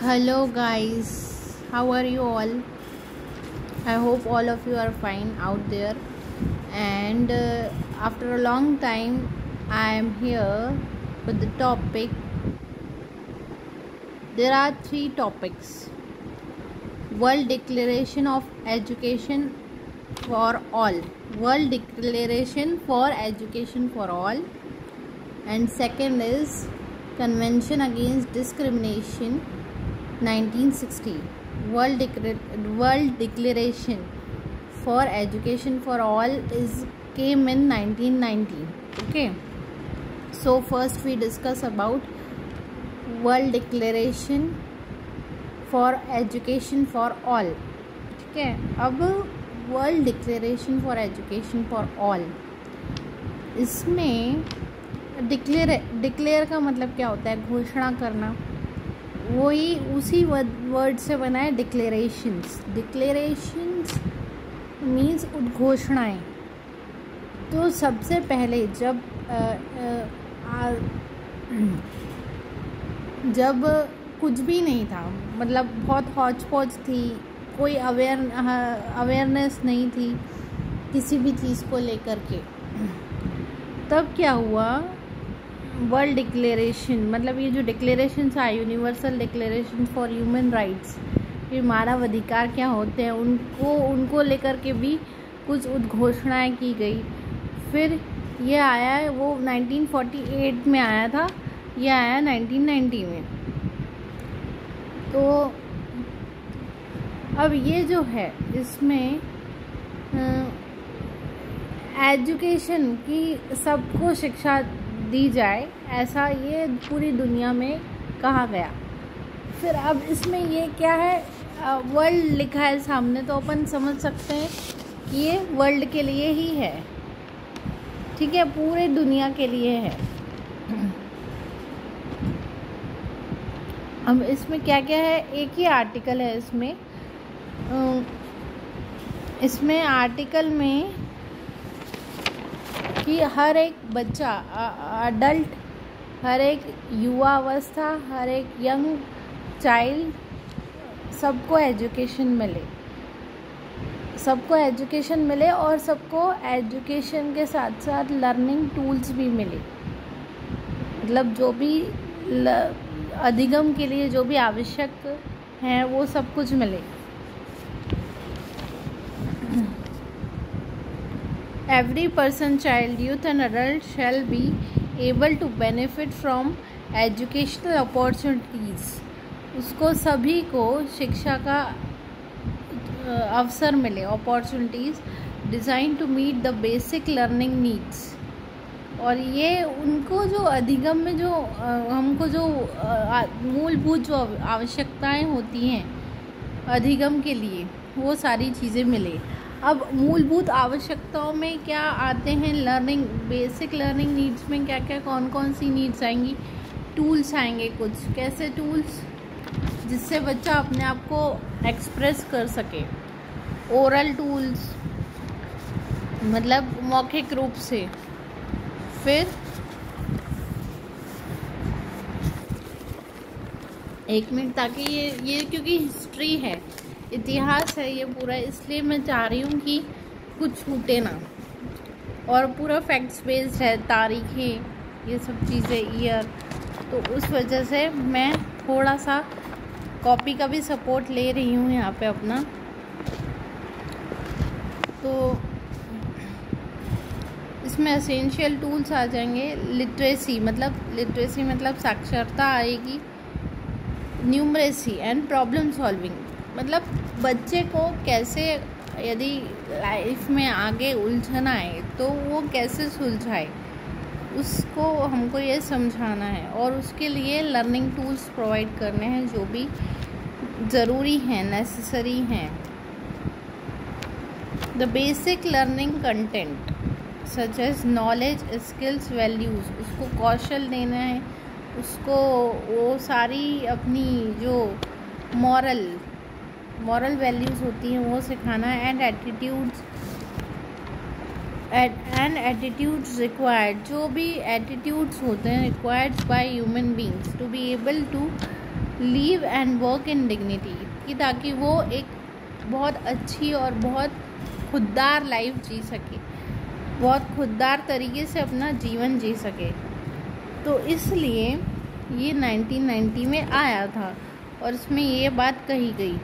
Hello, guys. How are you all? I hope all of you are fine out there. And after a long time, I am here with the topic. There are three topics: World Declaration of Education for All, World Declaration for Education for All, and second is Convention Against Discrimination 1960. World Declaration for Education for All came in 1919. Okay, so first we discuss about World Declaration for Education for All. ठीक है, अब world declaration for education for all, इसमें declare का मतलब क्या होता है? घोषणा करना। वही उसी वर्ड से बना है डिक्लेरेशंस। Declarations means उद्घोषणाएं। तो सबसे पहले जब कुछ भी नहीं था, मतलब बहुत हौच पौच थी, कोई अवेयरनेस नहीं थी किसी भी चीज़ को लेकर के, तब क्या हुआ? वर्ल्ड डिक्लेरेशन, मतलब ये जो डिक्लेरेशंस आए, universal declaration for human rights, ये मानव अधिकार क्या होते हैं, उनको लेकर के भी कुछ उद्घोषणाएं की गई। फिर ये आया, वो 1948 में आया था, ये आया 1990 में। तो अब ये जो है, इसमें एजुकेशन की सबको शिक्षा दी जाए, ऐसा ये पूरी दुनिया में कहा गया। फिर अब इसमें ये क्या है, वर्ल्ड लिखा है सामने, तो अपन समझ सकते हैं कि ये वर्ल्ड के लिए ही है। ठीक है, पूरे दुनिया के लिए है। अब इसमें क्या क्या है? एक ही आर्टिकल है इसमें आर्टिकल में कि हर एक बच्चा, अडल्ट, हर एक युवा अवस्था, हर एक यंग चाइल्ड, सबको एजुकेशन मिले और सबको एजुकेशन के साथ साथ लर्निंग टूल्स भी मिले। मतलब जो भी अधिगम के लिए जो भी आवश्यक है, वो सब कुछ मिले। Every person, child, youth and adult shall be able to benefit from educational opportunities. उसको सभी को शिक्षा का अवसर मिले, opportunities designed to meet the basic learning needs. और ये उनको जो अधिगम में जो हमको जो मूलभूत जो आवश्यकताएं होती हैं अधिगम के लिए, वो सारी चीज़ें मिले। अब मूलभूत आवश्यकताओं में क्या आते हैं? लर्निंग, बेसिक लर्निंग नीड्स में क्या क्या, कौन कौन सी नीड्स आएंगी? टूल्स आएंगे कुछ। कैसे टूल्स? जिससे बच्चा अपने आप को एक्सप्रेस कर सके। ओरल टूल्स, मतलब मौखिक रूप से। फिर एक मिनट, ताकि ये क्योंकि हिस्ट्री है, इतिहास है ये पूरा, इसलिए मैं चाह रही हूँ कि कुछ छूटे ना, और पूरा फैक्ट्स बेस्ड है, तारीखें, ये सब चीज़ें, ईयर। तो उस वजह से मैं थोड़ा सा कॉपी का भी सपोर्ट ले रही हूँ यहाँ पे अपना। तो इसमें एसेंशियल टूल्स आ जाएंगे। लिटरेसी मतलब साक्षरता आएगी। न्यूमरेसी एंड प्रॉब्लम सॉल्विंग, मतलब बच्चे को कैसे, यदि लाइफ में आगे उलझन आए तो वो कैसे सुलझाए, उसको हमको ये समझाना है। और उसके लिए लर्निंग टूल्स प्रोवाइड करने हैं जो भी ज़रूरी हैं, नेसेसरी हैं। The basic learning content such as knowledge, skills, values, उसको कौशल देना है, उसको वो सारी अपनी जो मॉरल वैल्यूज़ होती हैं वो सिखाना है। एंड एटीट्यूड्स रिक्वायर्ड, जो भी एटीट्यूड्स होते हैं required by human beings to be able to live and work in dignity, कि ताकि वो एक बहुत अच्छी और बहुत खुददार लाइफ जी सके, बहुत खुददार तरीके से अपना जीवन जी सके। तो इसलिए ये 1990 में आया था और इसमें ये बात कही गई।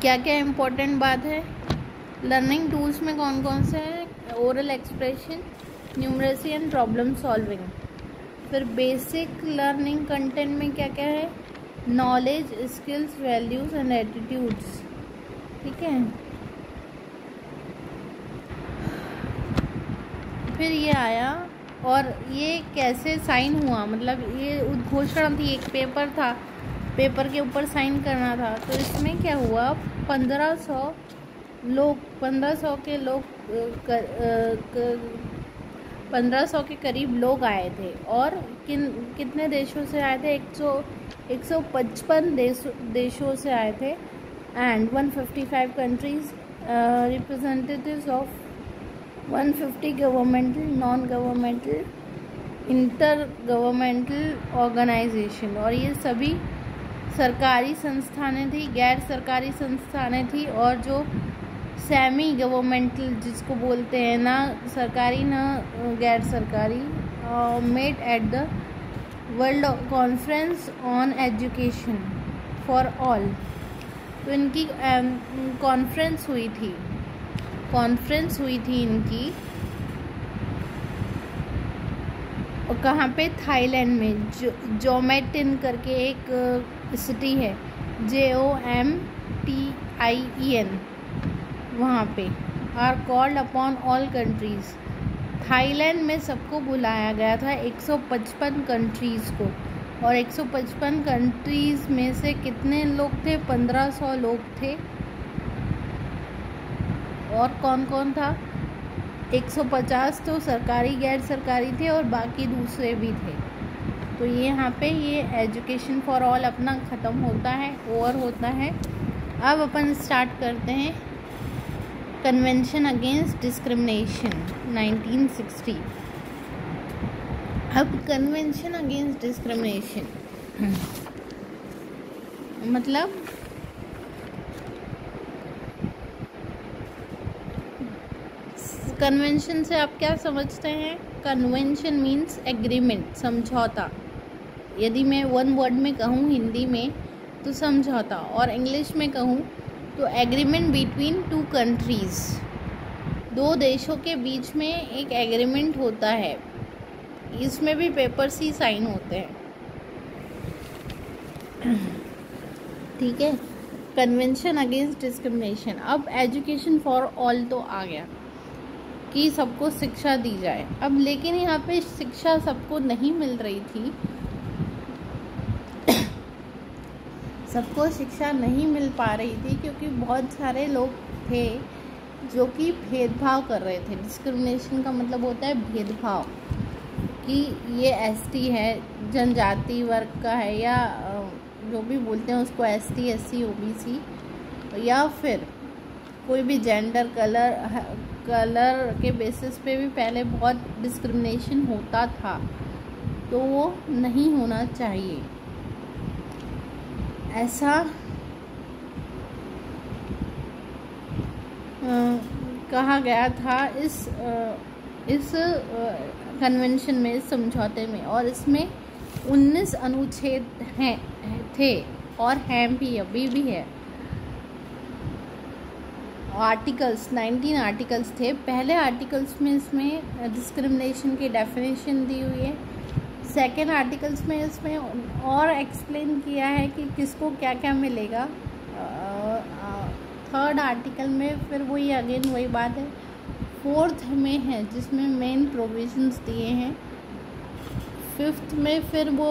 क्या क्या इम्पोर्टेंट बात है? लर्निंग टूल्स में कौन कौन से हैं? Oral expression, numeracy and problem solving. फिर बेसिक लर्निंग कंटेंट में क्या क्या है? Knowledge, skills, values and attitudes. ठीक है, फिर ये आया और ये कैसे साइन हुआ, मतलब ये उद्घोषणा थी, एक पेपर था, पेपर के ऊपर साइन करना था। तो इसमें क्या हुआ, 1500 के करीब लोग आए थे। और कितने देशों से आए थे? 155 देशों से आए थे। And 155 countries, representatives of 150 governmental, non governmental, intergovernmental organisation. और ये सभी सरकारी संस्थानें थी, गैर सरकारी संस्थानें थी, और जो सेमी गवर्नमेंटल जिसको बोलते हैं, ना सरकारी ना गैर सरकारी, met at the world conference on education for all. तो इनकी कॉन्फ्रेंस हुई थी इनकी, और कहाँ पे? थाईलैंड में, जोमेटिन करके एक सिटी है, JOMTIEN, वहाँ पे। Are called upon all countries. Thailand में सबको बुलाया गया था, 155 कंट्रीज़ को। और 155 कंट्रीज़ में से कितने लोग थे? 1500 लोग थे। और कौन कौन था? 150 तो सरकारी गैर सरकारी थे और बाकी दूसरे भी थे। तो ये यहाँ पे ये एजुकेशन फॉर ऑल अपना ख़त्म होता है, ओवर होता है। अब अपन स्टार्ट करते हैं कन्वेंशन अगेंस्ट डिस्क्रिमिनेशन 1960। अब कन्वेंशन अगेंस्ट डिस्क्रिमिनेशन मतलब कन्वेंशन से आप क्या समझते हैं? कन्वेंशन मीन्स एग्रीमेंट, समझौता। यदि मैं वन वर्ड में कहूँ हिंदी में तो समझौता, और इंग्लिश में कहूँ तो एग्रीमेंट बिटवीन टू कंट्रीज़। दो देशों के बीच में एक एग्रीमेंट होता है, इसमें भी पेपर्स ही साइन होते हैं। ठीक है, कन्वेंशन अगेंस्ट डिस्क्रिमिनेशन। अब एजुकेशन फॉर ऑल तो आ गया कि सबको शिक्षा दी जाए। अब लेकिन यहाँ पे शिक्षा सबको नहीं मिल रही थी, सबको शिक्षा नहीं मिल पा रही थी, क्योंकि बहुत सारे लोग थे जो कि भेदभाव कर रहे थे। डिस्क्रिमिनेशन का मतलब होता है भेदभाव, कि ये ST है, जनजाति वर्ग का है, या जो भी बोलते हैं उसको ST, SC, OBC, या फिर कोई भी जेंडर, कलर के बेसिस पे भी पहले बहुत डिस्क्रिमिनेशन होता था। तो वो नहीं होना चाहिए, ऐसा कहा गया था इस कन्वेंशन में, इस समझौते में। और इसमें 19 अनुच्छेद थे और हैं भी, अभी भी है। आर्टिकल्स, 19 आर्टिकल्स थे। पहले आर्टिकल्स में इसमें डिस्क्रिमिनेशन की डेफिनेशन दी हुई है। सेकेंड आर्टिकल्स में इसमें और एक्सप्लेन किया है कि किसको क्या क्या मिलेगा। थर्ड आर्टिकल में फिर वही अगेन वही बात है। फोर्थ में है जिसमें मेन प्रोविजंस दिए हैं। फिफ्थ में फिर वो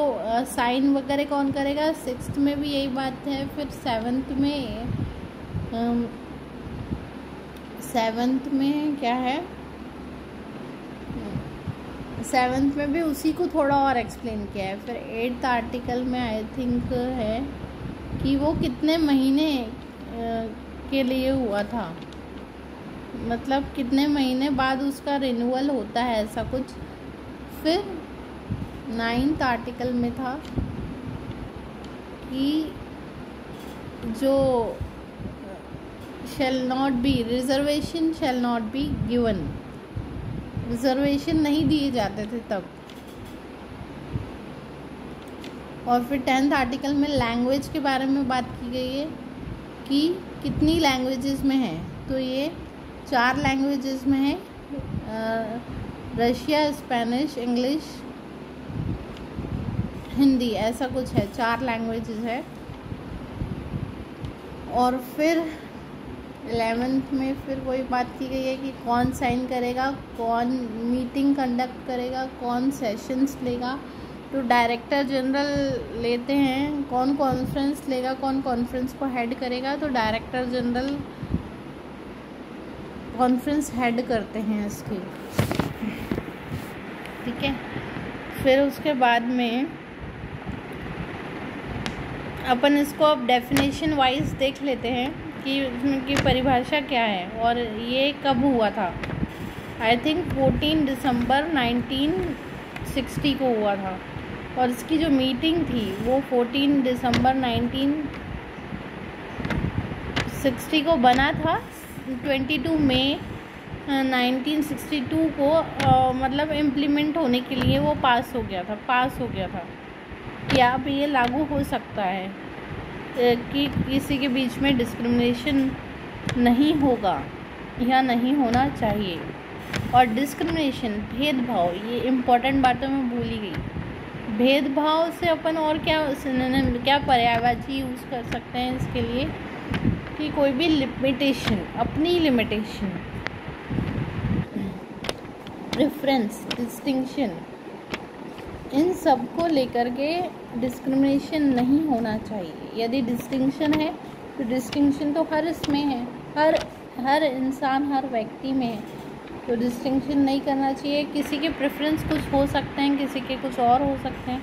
साइन वगैरह कौन करेगा। सिक्स्थ में भी यही बात है। फिर सेवन्थ में क्या है, सेवन्थ में भी उसी को थोड़ा और एक्सप्लेन किया है। फिर 8th आर्टिकल में आई थिंक है कि वो कितने महीने के लिए हुआ था, मतलब कितने महीने बाद उसका रिन्यूअल होता है, ऐसा कुछ। फिर 9th आर्टिकल में था कि जो reservation shall not be given, reservation नहीं दिए जाते थे तब। और फिर 10th आर्टिकल में लैंग्वेज के बारे में बात की गई है कि कितनी लैंग्वेजेस में है, तो ये 4 लैंग्वेजेस में है, रशिया, स्पेनिश, इंग्लिश, हिंदी, ऐसा कुछ है, 4 लैंग्वेजेस है। और फिर 11th में फिर वही बात की गई है कि कौन साइन करेगा, कौन मीटिंग कंडक्ट करेगा, कौन सेशंस लेगा, तो डायरेक्टर जनरल लेते हैं, कौन कॉन्फ्रेंस लेगा, कौन कॉन्फ्रेंस को हेड करेगा, तो डायरेक्टर जनरल कॉन्फ्रेंस हेड करते हैं इसकी, ठीक है। फिर उसके बाद में अपन इसको अब डेफिनेशन वाइज देख लेते हैं कि इसमें की परिभाषा क्या है और ये कब हुआ था। आई थिंक 14 दिसंबर 1960 को हुआ था, और इसकी जो मीटिंग थी वो 14 दिसंबर 1960 को बना था। 22 मई 1962 को मतलब इम्प्लीमेंट होने के लिए वो पास हो गया था कि अब ये लागू हो सकता है कि किसी के बीच में डिस्क्रिमिनेशन नहीं होगा या नहीं होना चाहिए। और डिस्क्रिमिनेशन, भेदभाव, ये इम्पोर्टेंट बातों में भूली गई। भेदभाव से अपन और क्या पर्यायवाची यूज़ कर सकते हैं इसके लिए कि कोई भी लिमिटेशन, अपनी लिमिटेशन, प्रेफरेंस, डिस्टिंक्शन, इन सब को लेकर के डिस्क्रिमिनेशन नहीं होना चाहिए। यदि डिस्टिंक्शन है तो डिस्टिंक्शन तो हर इसमें है, हर इंसान, हर व्यक्ति में है, तो डिस्टिंक्शन नहीं करना चाहिए। किसी के प्रेफरेंस कुछ हो सकते हैं, किसी के कुछ और हो सकते हैं,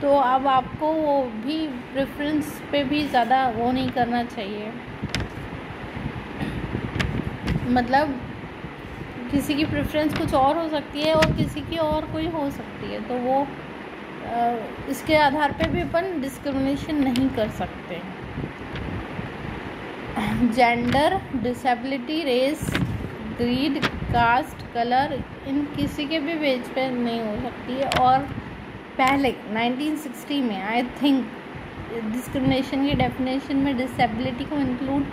तो अब आपको वो भी प्रेफरेंस पे भी ज़्यादा वो नहीं करना चाहिए। मतलब किसी की प्रेफरेंस कुछ और हो सकती है और किसी की और कोई हो सकती है, तो वो इसके आधार पे भी अपन डिस्क्रिमिनेशन नहीं कर सकते। Gender, disability, race, greed, caste, colour, इन किसी के भी बेस पे नहीं हो सकती है। और पहले 1960 में आई थिंक डिस्क्रिमिनेशन की डेफिनेशन में डिसेबिलिटी को इंक्लूड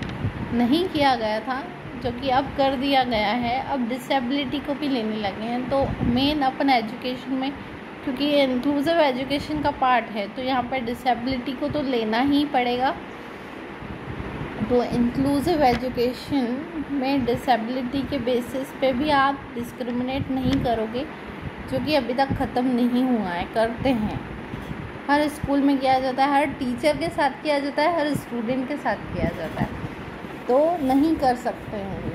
नहीं किया गया था, जो कि अब कर दिया गया है। अब डिसेबिलिटी को भी लेने लगे हैं। तो मेन अपन एजुकेशन में, क्योंकि ये इंक्लूसिव एजुकेशन का पार्ट है, तो यहाँ पर डिसेबिलिटी को तो लेना ही पड़ेगा। तो इंक्लूसिव एजुकेशन में डिसेबिलिटी के बेसिस पे भी आप डिस्क्रिमिनेट नहीं करोगे, जो कि अभी तक ख़त्म नहीं हुआ है। करते हैं, हर स्कूल में किया जाता है, हर टीचर के साथ किया जाता है, हर स्टूडेंट के साथ किया जाता है, तो नहीं कर सकते हैं।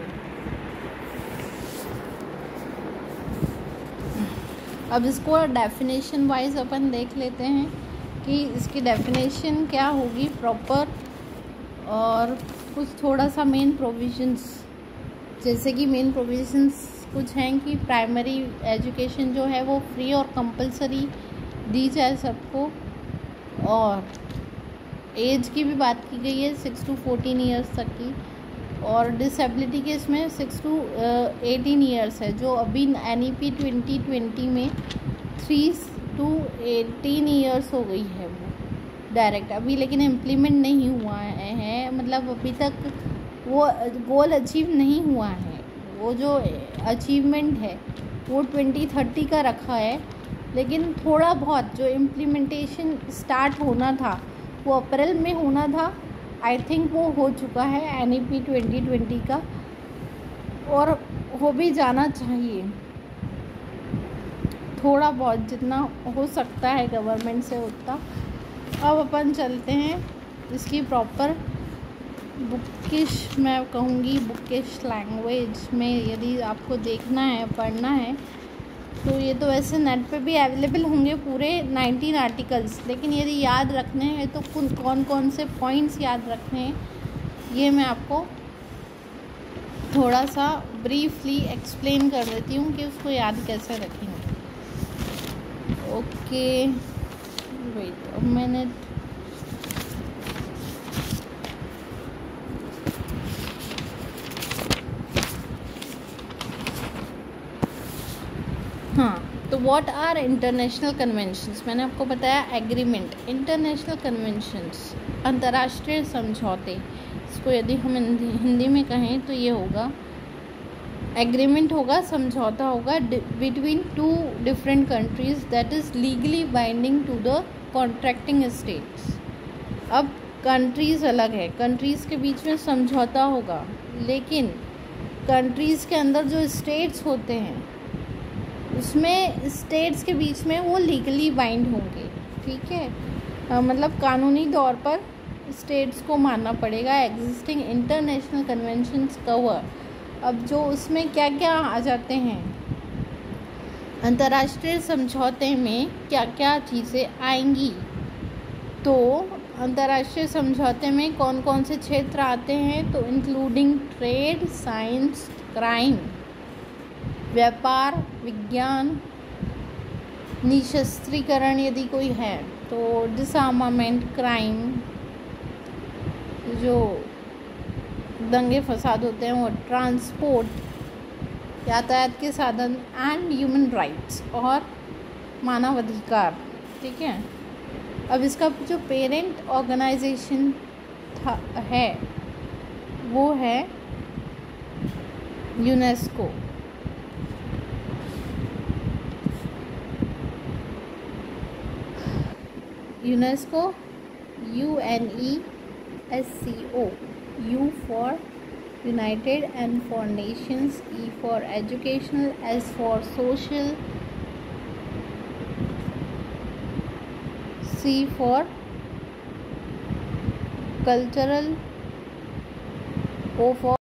अब इसको डेफिनेशन वाइज अपन देख लेते हैं कि इसकी डेफिनेशन क्या होगी प्रॉपर, और कुछ थोड़ा सा मेन प्रोविजंस, जैसे कि मेन प्रोविजंस कुछ हैं कि प्राइमरी एजुकेशन जो है वो फ्री और कंपलसरी दी जाए सबको, और एज की भी बात की गई है 6 to 14 ईयर्स तक की, और डिसेबिलिटी के इसमें 6 to 18 ईयर्स है, जो अभी NEP 2020 में 3 to 18 ईयर्स हो गई है वो डायरेक्ट अभी, लेकिन इम्प्लीमेंट नहीं हुआ है। मतलब अभी तक वो गोल अचीव नहीं हुआ है। वो जो अचीवमेंट है वो 2030 का रखा है, लेकिन थोड़ा बहुत जो इम्प्लीमेंटेशन स्टार्ट होना था वो अप्रैल में होना था। आई थिंक वो हो चुका है NEP 2020 का, और हो भी जाना चाहिए थोड़ा बहुत, जितना हो सकता है गवर्नमेंट से उतना। अब अपन चलते हैं इसकी प्रॉपर बुकिश, मैं कहूँगी बुकिश लैंग्वेज में, यदि आपको देखना है, पढ़ना है, तो ये तो वैसे नेट पे भी अवेलेबल होंगे पूरे 19 आर्टिकल्स, लेकिन यदि याद रखने हैं तो कौन कौन से पॉइंट्स याद रखने हैं, ये मैं आपको थोड़ा सा ब्रीफली एक्सप्लेन कर देती हूँ कि उसको याद कैसे रखेंगे। Okay, wait a minute. हाँ, तो व्हाट आर इंटरनेशनल कन्वेंशंस? मैंने आपको बताया एग्रीमेंट। इंटरनेशनल कन्वेंशंस अंतर्राष्ट्रीय समझौते, इसको यदि हम हिंदी में कहें तो ये होगा एग्रीमेंट होगा, समझौता होगा between two different countries that is legally binding to the contracting states. अब कंट्रीज़ अलग है, कंट्रीज़ के बीच में समझौता होगा, लेकिन कंट्रीज़ के अंदर जो स्टेट्स होते हैं उसमें स्टेट्स के बीच में वो लीगली बाइंड होंगे, ठीक है। मतलब कानूनी तौर पर स्टेट्स को मानना पड़ेगा। एग्जिस्टिंग इंटरनेशनल कन्वेंशंस कवर, अब जो उसमें क्या क्या आ जाते हैं, अंतर्राष्ट्रीय समझौते में क्या क्या चीज़ें आएंगी। तो अंतर्राष्ट्रीय समझौते में कौन कौन से क्षेत्र आते हैं, तो इंक्लूडिंग ट्रेड, साइंस, क्राइम, व्यापार, विज्ञान, निशस्त्रीकरण यदि कोई है तो डिसआर्मामेंट, क्राइम, जो दंगे फसाद होते हैं वो, ट्रांसपोर्ट, यातायात के साधन, एंड ह्यूमन राइट्स और मानवाधिकार, ठीक है। अब इसका जो पेरेंट ऑर्गेनाइजेशन है वो है UNESCO. UNESCO, UNESCO, U for United and for Nations, E for Educational, S for Social, C for Cultural, O for